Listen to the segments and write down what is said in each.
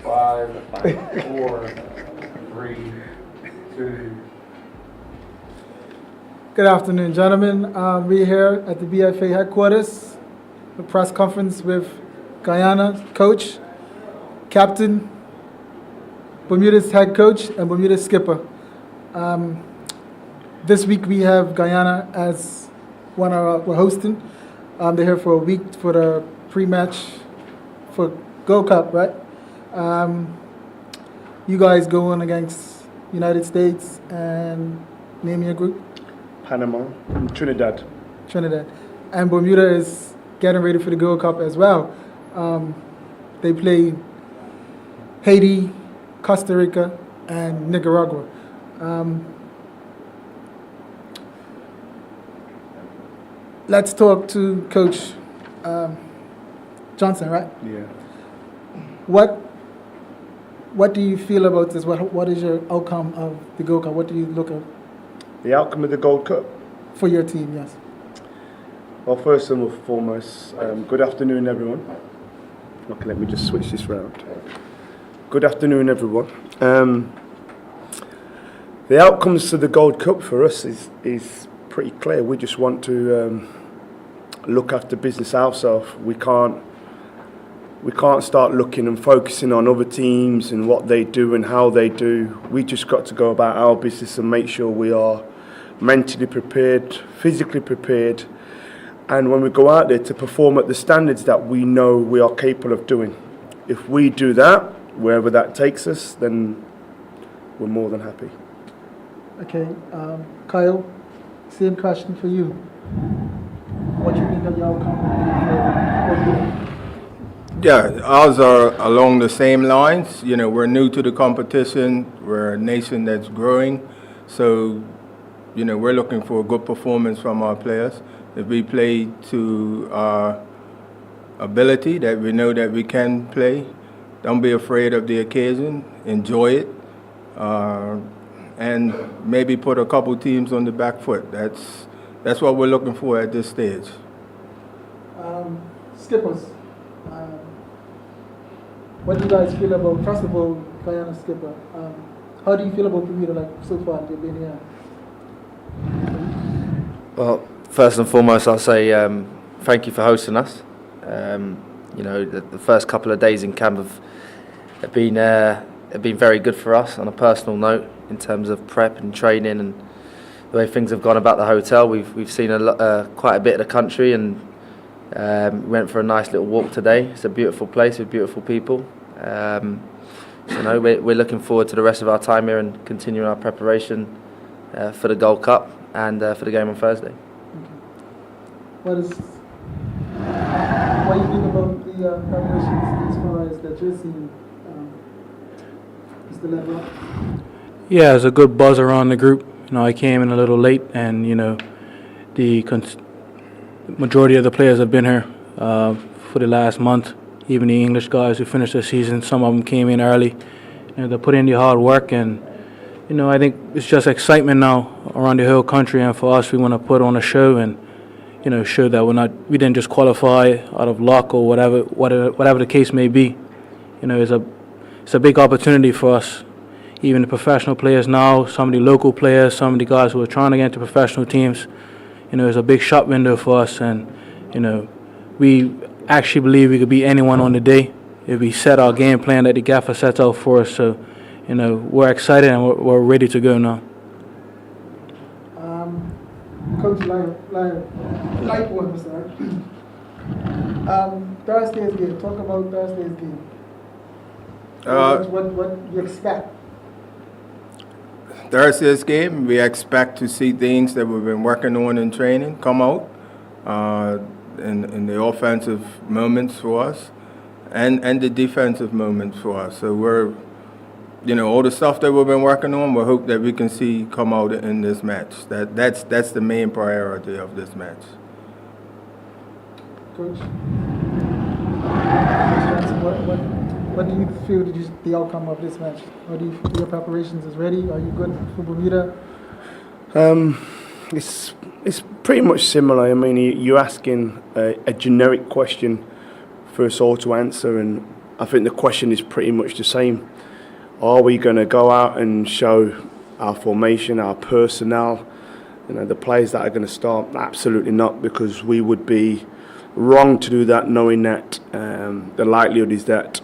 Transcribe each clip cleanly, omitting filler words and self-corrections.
5, 4, 3, 2. Good afternoon, gentlemen. We're here at the BFA headquarters, a press conference with Guyana coach, captain, Bermuda's head coach, and Bermuda's skipper. This week we have Guyana as we're hosting. They're here for a week for the pre-match for Gold Cup, right? You guys go on against United States and name your group. Panama and Trinidad. And Bermuda is getting ready for the Gold Cup as well. They play Haiti, Costa Rica, and Nicaragua. Let's talk to Coach Johnson, right? Yeah. What do you feel about this? What is your outcome of the Gold Cup? What do you look at? The outcome of the Gold Cup? For your team, yes. Well, first and foremost, good afternoon, everyone. Okay, let me just switch this round. Good afternoon, everyone. The outcomes to the Gold Cup for us is pretty clear. We just want to look after business ourselves. We can't start looking and focusing on other teams and what they do and how they do. We just got to go about our business and make sure we are mentally prepared, physically prepared, and when we go out there to perform at the standards that we know we are capable of doing. If we do that, wherever that takes us, then we're more than happy. Okay, Kyle, same question for you. What do you think of the outcome? Yeah, ours are along the same lines. You know, we're new to the competition. We're a nation that's growing. So, you know, we're looking for a good performance from our players. If we play to our ability, that we know that we can play, don't be afraid of the occasion. Enjoy it. And maybe put a couple teams on the back foot. That's what we're looking for at this stage. Skippers. What do you guys feel about, first of all, Guyana skipper? How do you feel about Bermuda, like, so far they've been here? Well, first and foremost, I'll say thank you for hosting us. You know, the first couple of days in camp have been very good for us on a personal note in terms of prep and training and the way things have gone about the hotel. We've seen quite a bit of the country and went for a nice little walk today. It's a beautiful place with beautiful people. So, you know, we're looking forward to the rest of our time here and continuing our preparation for the Gold Cup and for the game on Thursday. What do you think about the preparations as far as that you're seeing? Is the level up? Yeah, there's a good buzz around the group. You know, I came in a little late, and you know, the majority of the players have been here for the last month. Even the English guys who finished the season, some of them came in early. You know, they put in the hard work, and you know, I think it's just excitement now around the whole country. And for us, we want to put on a show and you know, show that we didn't just qualify out of luck or whatever the case may be. You know, it's a big opportunity for us. Even the professional players now, some of the local players, some of the guys who are trying to get into professional teams. You know, it's a big shop window for us, and you know, we actually believe we could beat anyone on the day if we set our game plan that the gaffer sets out for us. So, you know, we're excited and we're ready to go now. Coach Lightwood, Thursday's game. Talk about Thursday's game. What you expect? Thursday's game, we expect to see things that we've been working on in training come out in the offensive moments for us and the defensive moments for us. So we're, you know, all the stuff that we've been working on, we hope that we can see come out in this match. That's the main priority of this match. Coach, what do you feel the outcome of this match? How do you feel your preparations is ready? Are you good for Bermuda? It's pretty much similar. I mean, you're asking a generic question for us all to answer, and I think the question is pretty much the same. Are we going to go out and show our formation, our personnel, the players that are going to start? Absolutely not, because we would be wrong to do that, knowing that the likelihood is that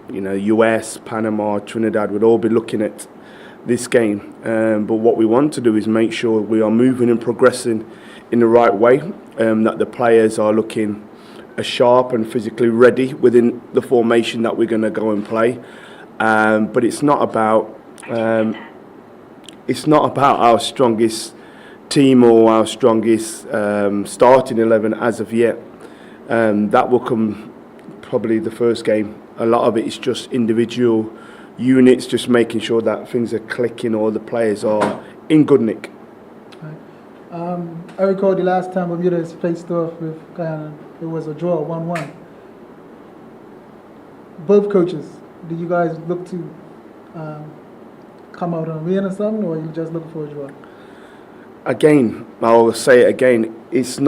US, Panama, Trinidad would all be looking at this game. But what we want to do is make sure we are moving and progressing in the right way, that the players are looking as sharp and physically ready within the formation that we're going to go and play. But it's not about our strongest team or our strongest starting 11 as of yet. That will come probably the first game. A lot of it is just individual units, just making sure that things are clicking or the players are in good nick. I recall the last time Bermuda has faced off with Guyana, it was a draw, 1-1. Both coaches, did you guys look to come out on a win or something, or are you just looking for a draw? Again, I'll say it again, it's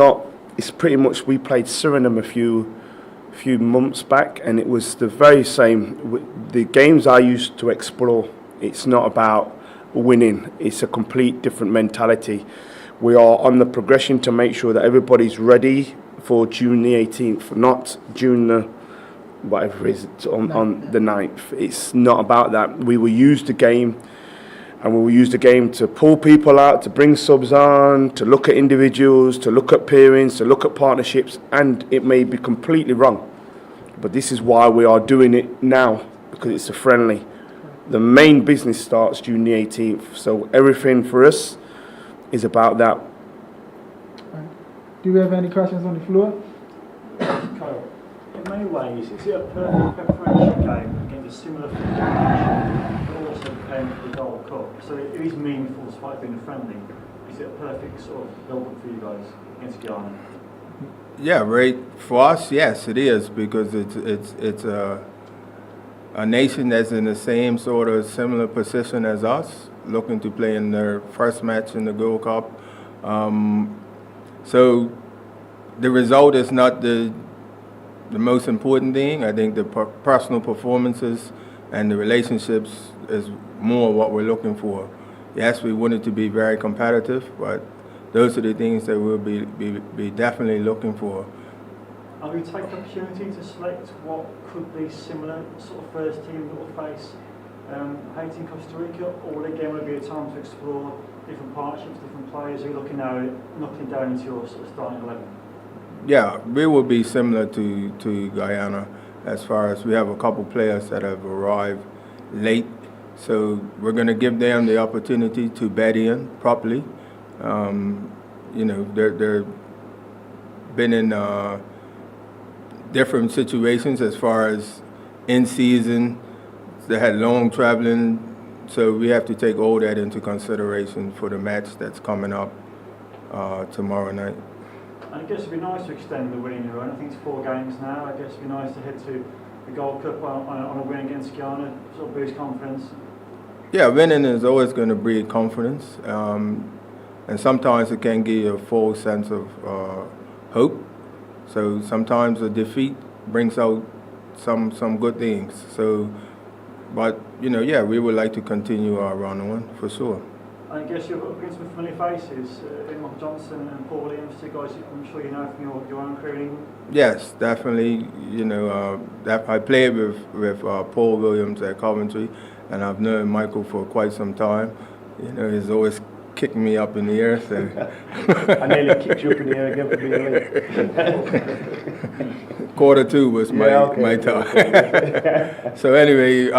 pretty much, we played Suriname a few months back, and it was the very same. The games I used to explore, it's not about winning, it's a complete different mentality. We are on the progression to make sure that everybody's ready for June the 18th, not June the whatever it is, on the 9th. It's not about that. We will use the game, and we will use the game to pull people out, to bring subs on, to look at individuals, to look at pairings, to look at partnerships, and it may be completely wrong. But this is why we are doing it now, because it's a friendly. The main business starts June the 18th, so everything for us is about that. Right. Do we have any questions on the floor? Kyle, in many ways, is it a perfect preparation game against a similar competition, but also playing for the Gold Cup? So it is meaningful despite being a friendly. Is it a perfect sort of build-up for you guys against Guyana? Yeah, right. For us, yes, it is, because it's a nation that's in the same sort of similar position as us, looking to play in their first match in the Gold Cup. So the result is not the most important thing. I think the personal performances and the relationships is more what we're looking for. Yes, we want it to be very competitive, but those are the things that we'll be definitely looking for. Are we taking the opportunity to select what could be similar sort of first team that will face Haiti and Costa Rica, or again will it be a time to explore different partnerships, different players? Are you looking now knocking down into your sort of starting 11? Yeah, we will be similar to Guyana, as far as we have a couple players that have arrived late, so we're going to give them the opportunity to bed in properly. They're been in different situations as far as in season. They had long traveling, so we have to take all that into consideration for the match that's coming up tomorrow night. And I guess it'd be nice to extend the winning run. I think it's 4 games now. I guess it'd be nice to head to the Gold Cup on a win against Guyana, sort of boost confidence. Yeah, winning is always going to breed confidence, and sometimes it can give you a false sense of hope. So sometimes a defeat brings out some good things. So, but we would like to continue our run on for sure. I guess you've got some familiar faces, Mark Johnson and Paul Williams, 2 guys I'm sure you know from your own career in England. Yes, definitely. I played with Paul Williams at Coventry, and I've known Michael for quite some time. He's always kicking me up in the air. So. I nearly kicked you up in the air again for being late. Q2 was my time. So anyway,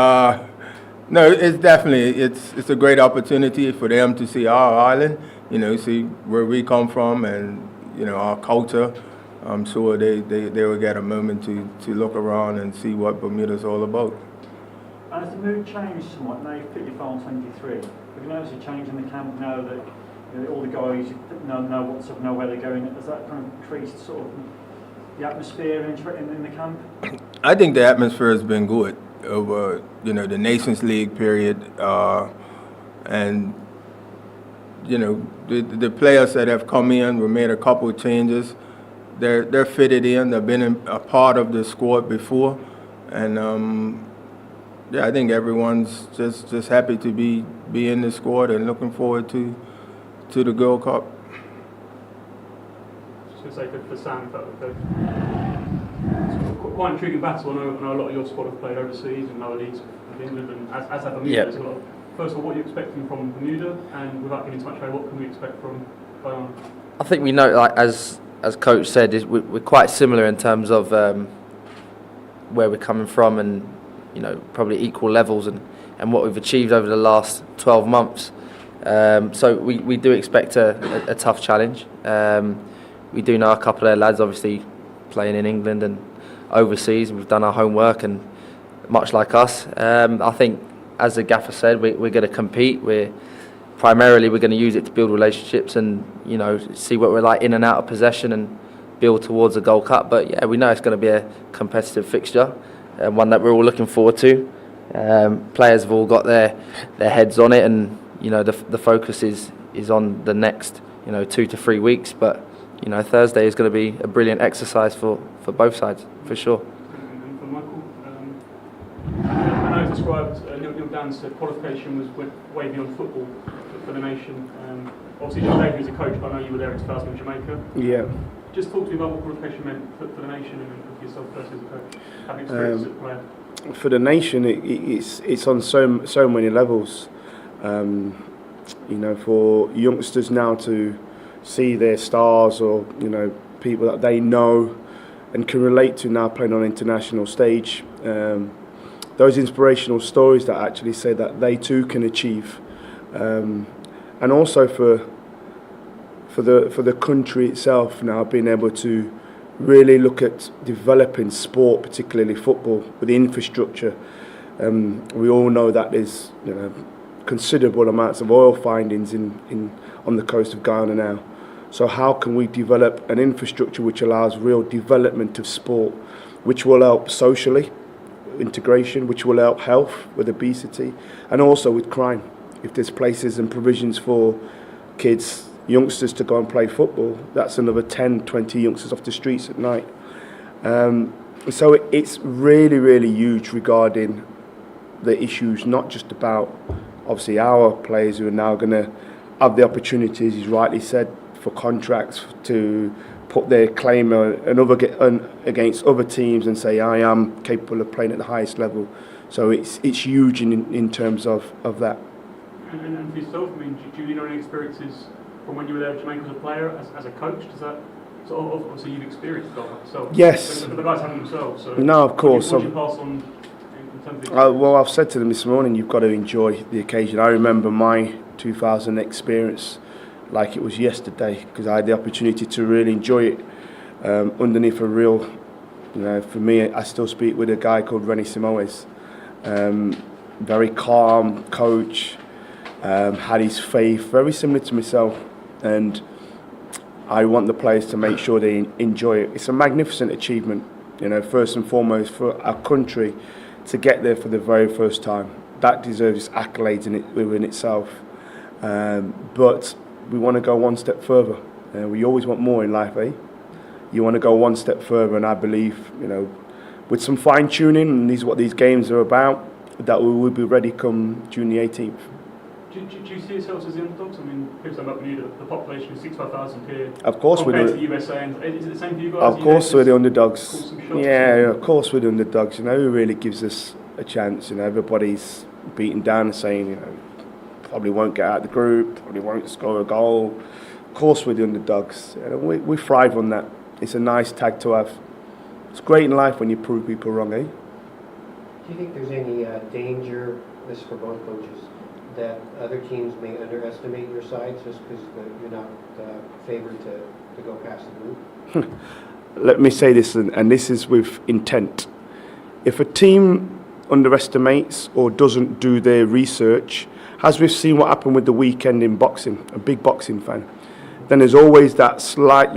no, it's definitely it's a great opportunity for them to see our island, see where we come from, and our culture. I'm sure they will get a moment to look around and see what Bermuda's all about. And has the mood changed somewhat now you've put your final 23? Have you noticed a change in the camp now that all the guys know what's up, know where they're going? Has that kind of increased sort of the atmosphere in the camp? I think the atmosphere has been good over the Nations League period, and the players that have come in, we made a couple of changes. They're fitted in. They've been a part of the squad before, And I think everyone's just happy to be in the squad and looking forward to the Gold Cup. Just going to say for Sam, quite intriguing battle. I know a lot of your squad have played overseas in other leagues of England, and as have Bermuda as well. First of all, what are you expecting from Bermuda, and without getting too much away, what can we expect from Guyana? I think we know, like as Coach said, we're quite similar in terms of where we're coming from, and probably equal levels, and what we've achieved over the last 12 months. So we do expect a tough challenge. We do know a couple of their lads, obviously playing in England and overseas. We've done our homework, and much like us, I think, as the gaffer said, we're going to compete. We're going to use it to build relationships and see what we're like in and out of possession and build towards a Gold Cup. But yeah, we know it's going to be a competitive fixture, one that we're all looking forward to. Players have all got their heads on it, and the focus is on the next 2 to 3 weeks. But Thursday is going to be a brilliant exercise for both sides, for sure. And for Michael, I know you described Neil Dan's qualification was way beyond football for the nation. Obviously, John David was a coach, but I know you were there in 2000 in Jamaica. Yeah. Just talk to me about what qualification meant for the nation and for yourself personally as a coach, having experience as a player. For the nation, it's on so many levels. For youngsters now to see their stars or people that they know and can relate to now playing on an international stage. Those inspirational stories that actually say that they too can achieve, and also for the country itself now being able to really look at developing sport, particularly football, with the infrastructure. We all know that there's considerable amounts of oil findings on the coast of Guyana now. So how can we develop an infrastructure which allows real development of sport, which will help socially, integration, which will help health with obesity, and also with crime. If there's places and provisions for kids, youngsters to go and play football, that's another 10, 20 youngsters off the streets at night. So it's really, really huge regarding the issues, not just about obviously our players who are now going to have the opportunities, as rightly said, for contracts to put their claim against other teams and say, I am capable of playing at the highest level. So it's huge in terms of that. And for yourself, I mean, do you lean on any experiences from when you were there in Jamaica as a player, as a coach? Does that, so obviously you've experienced golf like yourself. Yes. The guys haven't themselves. So no, of course. What do you pass on in terms of well, I've said to them this morning, you've got to enjoy the occasion. I remember my 2000 experience like it was yesterday, because I had the opportunity to really enjoy it underneath a real, for me, I still speak with a guy called Rennie Simoes. Very calm coach, had his faith, very similar to myself, and I want the players to make sure they enjoy it. It's a magnificent achievement, first and foremost for our country to get there for the very first time. That deserves accolades within itself. But we want to go one step further. We always want more in life, eh? You want to go one step further, and I believe, with some fine tuning, and this is what these games are about, that we will be ready come June the 18th. Do you see yourselves as the underdogs? I mean, people talk about Bermuda, the population is 65,000 here. Of course we do. Compared to the USA, and is it the same for you guys? Of course we're the underdogs. Yeah, of course we're the underdogs. Who really gives us a chance? Everybody's beaten down and saying, probably won't get out of the group, probably won't score a goal. Of course we're the underdogs. We thrive on that. It's a nice tag to have. It's great in life when you prove people wrong, eh? Do you think there's any danger, this for both coaches, that other teams may underestimate your sides just because you're not favoured to go past the group? Let me say this, and this is with intent. If a team underestimates or doesn't do their research, as we've seen what happened with the weekend in boxing, a big boxing fan, then there's always that slight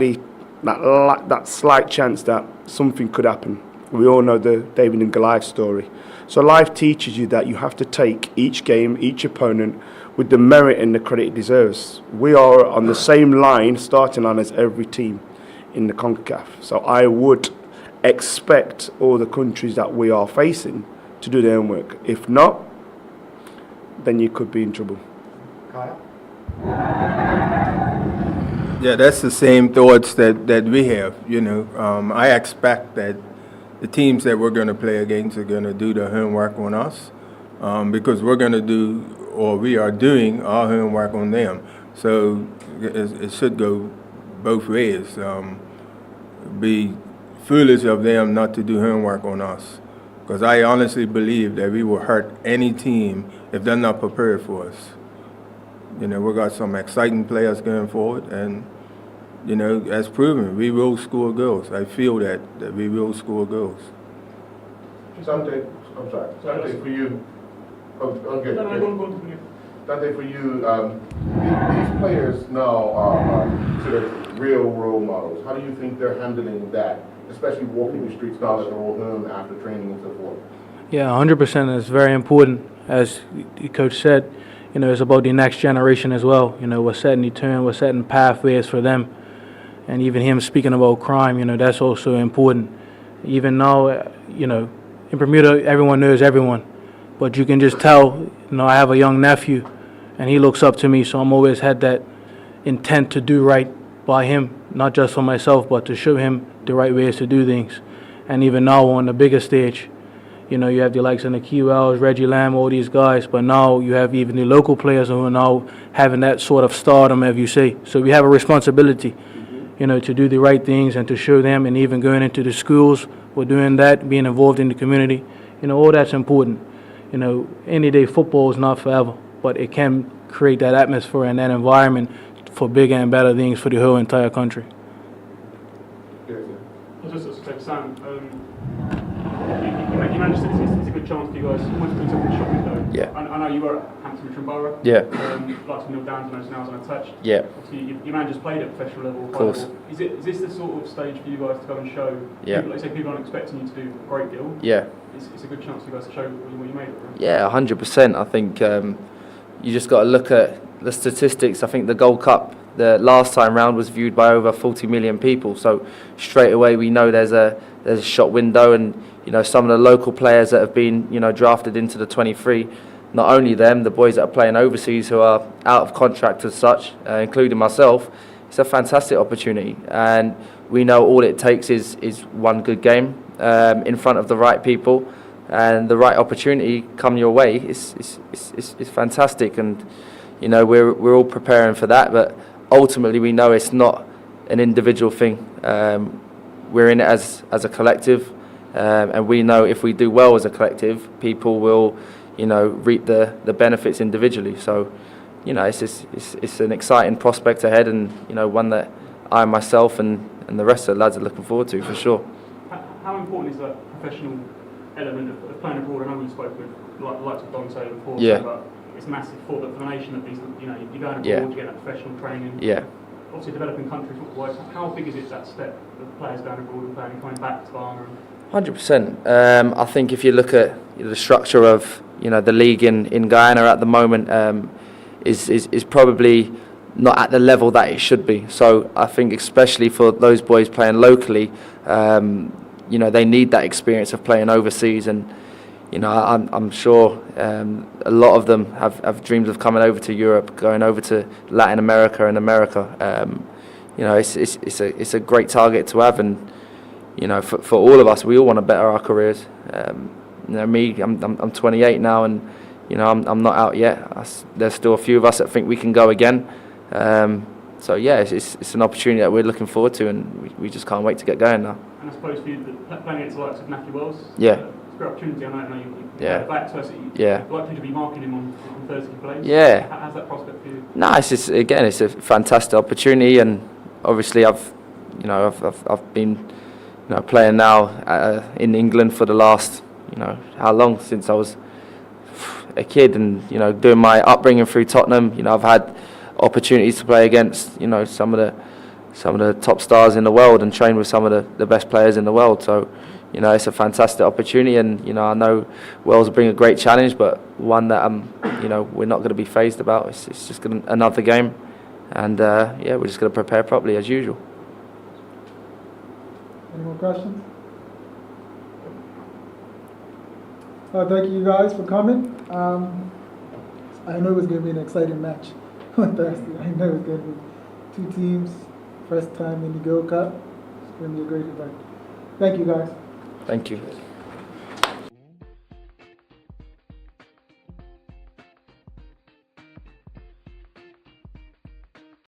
chance that something could happen. We all know the David and Goliath story. So life teaches you that you have to take each game, each opponent, with the merit and the credit it deserves. We are on the same line, starting line as every team in the CONCACAF. So I would expect all the countries that we are facing to do their homework. If not, then you could be in trouble. Kyle? Yeah, that's the same thoughts that we have. I expect that the teams that we're going to play against are going to do the homework on us, because we're going to do, or we are doing, our homework on them. So it should go both ways. Be foolish of them not to do homework on us, because I honestly believe that we will hurt any team if they're not prepared for us. We got some exciting players going forward, and as proven, we will score goals. I feel that we will score goals. Dante, I'm sorry. Dante, for you. Okay. Dante, for you, these players now are sort of real role models. How do you think they're handling that, especially walking the streets now that they're all home after training and so forth? Yeah, 100% is very important. As the coach said, it's about the next generation as well. We're setting the tone, we're setting pathways for them. And even him speaking about crime, that's also important. Even now, in Bermuda, everyone knows everyone. But you can just tell, I have a young nephew, and he looks up to me, so I'm always had that intent to do right by him, not just for myself, but to show him the right ways to do things. And even now on the bigger stage, you have the likes of the Key Wells, Reggie Lamb, all these guys, but now you have even the local players who are now having that sort of stardom, as you say. So we have a responsibility, to do the right things and to show them, and even going into the schools, we're doing that, being involved in the community. All that's important. Any day football is not forever, but it can create that atmosphere and that environment for bigger and better things for the whole entire country. I was just to say, Sam, you managed it's a good chance for you guys almost to the shop window. Yeah. I know you were at Hampton Richmond Borough. Yeah. Like to Neil Downs now is unattached. Yeah. Obviously, your man just played at professional level. Of course. Is this the sort of stage for you guys to go and show? Yeah. Like say people aren't expecting you to do a great deal. Yeah. It's a good chance for you guys to show what you made. Right? Yeah, 100%. I think you just got to look at the statistics. I think the Gold Cup, the last time round, was viewed by over 40 million people. So straight away we know there's a shot window, and some of the local players that have been drafted into the 23. Not only them, the boys that are playing overseas who are out of contract as such, including myself. It's a fantastic opportunity, and we know all it takes is one good game in front of the right people, and the right opportunity come your way. It's fantastic, and we're all preparing for that. But ultimately, we know it's not an individual thing. We're in it as a collective, and we know if we do well as a collective, people will reap the benefits individually. So it's an exciting prospect ahead, and one that I myself and the rest of the lads are looking forward to for sure. How important is that professional element of playing abroad? I know we spoke with likes of Dante before, Yeah. but it's massive for the nation that these you're going abroad, Yeah. you get that professional training. Yeah. Obviously, developing country football-wise, how big is it that step of players going abroad and playing, coming back to Ghana? 100%. I think if you look at the structure of the league in Guyana at the moment, is probably not at the level that it should be. So I think especially for those boys playing locally, they need that experience of playing overseas, and I'm sure a lot of them have dreams of coming over to Europe, going over to Latin America and America. It's a great target to have, and for all of us, we all want to better our careers. I'm 28 now, and I'm not out yet. There's still a few of us that think we can go again. So yeah, it's an opportunity that we're looking forward to, and we just can't wait to get going now. And I suppose for you, playing against the likes of Matthew Wells, Yeah. It's a great opportunity. I know you Yeah. back to us. Yeah. Likely to be marking him on Thursday plays. Yeah. How's that prospect for you? No, it's a fantastic opportunity, and obviously I've been playing now in England for the last how long, since I was a kid, and doing my upbringing through Tottenham. I've had opportunities to play against some of the top stars in the world and train with some of the best players in the world. So it's a fantastic opportunity, and I know Wales will bring a great challenge, but one that we're not going to be phased about. It's just another game, and we're just going to prepare properly as usual. Any more questions? Thank you guys for coming. I know it was going to be an exciting match on Thursday. I know it was going to be two teams, first time in the Gold Cup. It's going to be a great event. Thank you guys. Thank you.